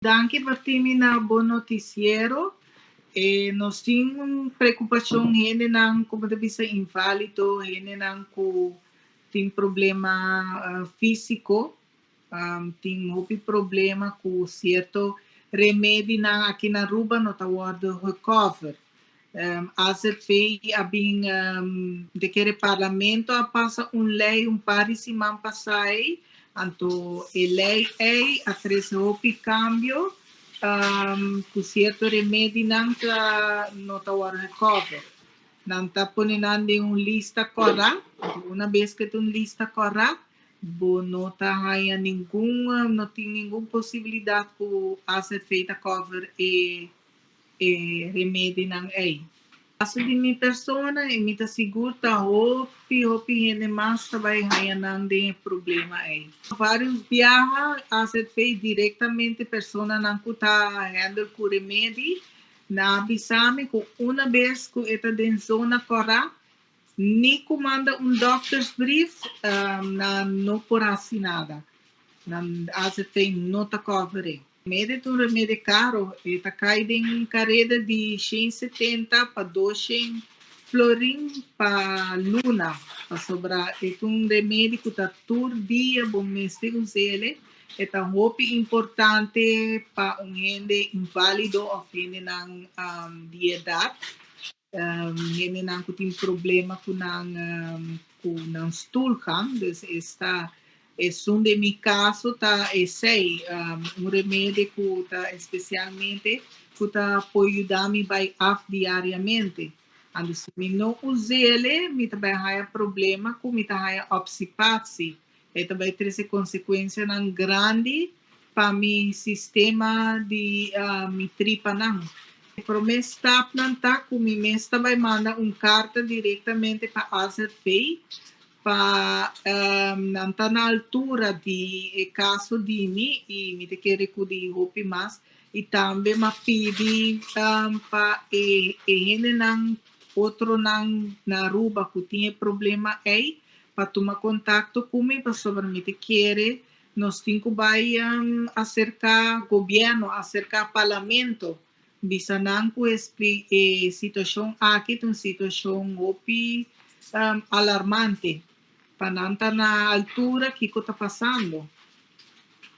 Danke por terminar bom noticiero. Nós temos preocupação ainda não como deve ser inválido, ainda não tem problema físico, tem outro problema com certo remédio aqui na Aruba não está guarda recover. As fei abing de que o parlamento passa lei par de semana passai, anto a lei é a três cambio com certo remédio não está recover. Não está ponendo lista correta, uma vez que tem lista correta, não tem nenhuma possibilidade de ser feita cover remédio não é. Caso de minha pessoa, me tá seguro, tá hopi, ele mais vai não tem problema aí. Vários viajes a ser feito diretamente, pessoa não tá handle com remédio, na avisame com uma vez que está dentro zona correta, nem comanda doctor's brief, não por assinada. A ser feito não tá coverem. Remédio remédio caro, está caindo em carreira de 170 para 200 florin para luna, para sobrar. É remédio que está todo dia, bom mês de usar, é muito importante para gente inválido ou gente de idade, gente que tem problema com stulgang, então está de mi caso tá sei remédio que tá especialmente que tá pode ajudar me vai diariamente. Ando se me não use ele, me também há problema com me tá obsipaxi. E também tem essa consequência não grande para mi sistema de mi tripa não. Para me stop não tá com mi mês também manda carta diretamente para a feito não está na altura de caso de mim e me quer que hopi mais e também me pedi para ele não outro não na Aruba que tinha problema aí para tomar contato comigo para sobre me quer nós temos que acercar governo acercar parlamento bisa não com situação aqui tem situação hopi alarmante. Pananta na altura que está passando.